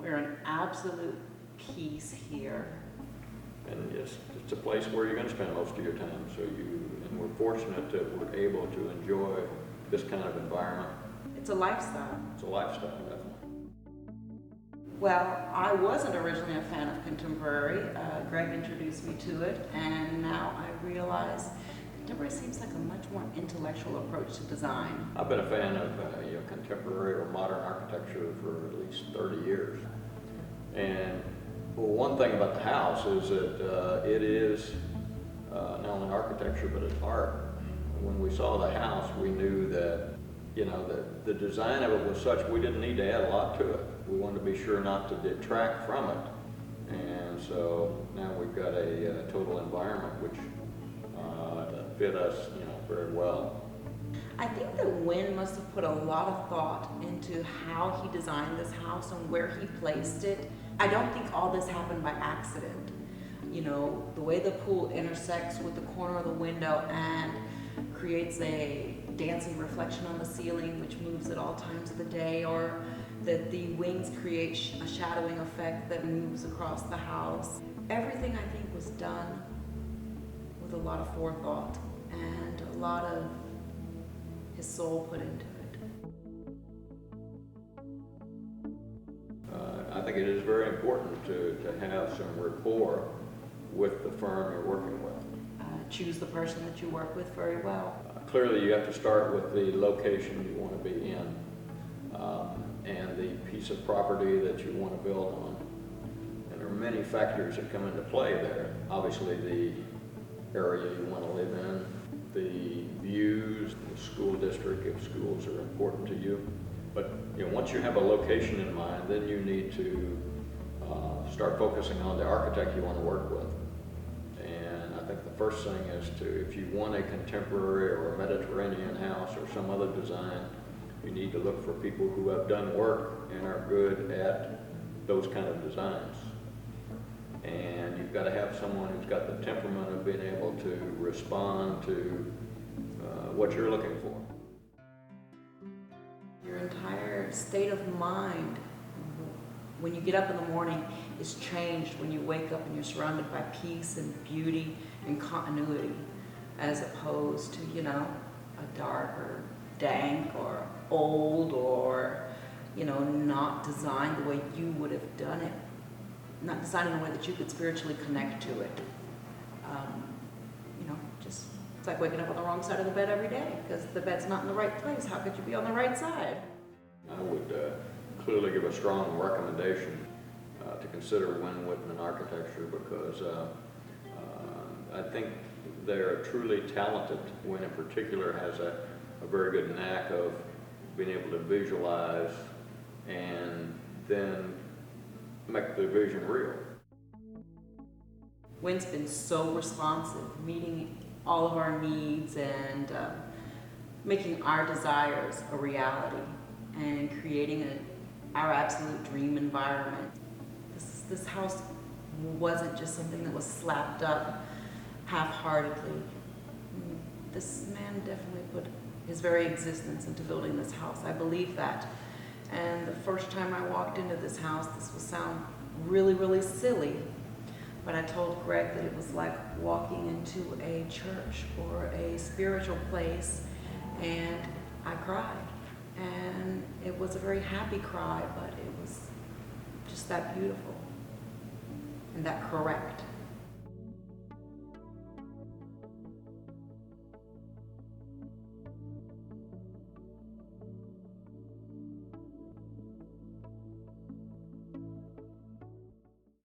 We're in absolute peace here. And it's a place where you're going to spend most of your time. And we're fortunate that we're able to enjoy this kind of environment. It's a lifestyle. It's a lifestyle, definitely. Well, I wasn't originally a fan of contemporary. Greg introduced me to it, and now I realize contemporary seems like a much more intellectual approach to design. I've been a fan of contemporary or modern architecture for at least 30 years. And well, one thing about the house is that it is not only architecture, but it's art. When we saw the house, we knew that, the design of it was such we didn't need to add a lot to it. We wanted to be sure not to detract from it. And so now we've got a total environment which fit us, very well. I think that Winn must have put a lot of thought into how he designed this house and where he placed it. I don't think all this happened by accident. The way the pool intersects with the corner of the window and creates a dancing reflection on the ceiling, which moves at all times of the day, or that the wings create a shadowing effect that moves across the house. Everything, I think, was done with a lot of forethought and a lot of his soul put into it. I think it is very important to have some rapport with the firm you're working with. Choose the person that you work with very well. Clearly, you have to start with the location you want to be in and the piece of property that you want to build on. And there are many factors that come into play there. Obviously, the area you want to live in, the views, the school district, if schools are important to you. But once you have a location in mind, then you need to start focusing on the architect you want to work with. And I think the first thing is if you want a contemporary or a Mediterranean house or some other design, you need to look for people who have done work and are good at those kind of designs. And you've got to have someone who's got the temperament of being able to respond to what you're looking for. Your entire state of mind when you get up in the morning is changed when you wake up and you're surrounded by peace and beauty and continuity, as opposed to, a dark or dank or old or, not designed the way you would have done it. Not designed in a way that you could spiritually connect to it. It's like waking up on the wrong side of the bed every day because the bed's not in the right place. How could you be on the right side? I would clearly give a strong recommendation to consider Winn Wittman architecture because I think they're truly talented. Winn in particular has a very good knack of being able to visualize and then make the vision real. Winn's been so responsive, meeting all of our needs and making our desires a reality and creating our absolute dream environment. This house wasn't just something that was slapped up half-heartedly. This man definitely put his very existence into building this house. I believe that. And the first time I walked into this house, this will sound really, really silly, but I told Greg that it was like walking into a church or a spiritual place, and I cried. And it was a very happy cry, but it was just that beautiful and that correct.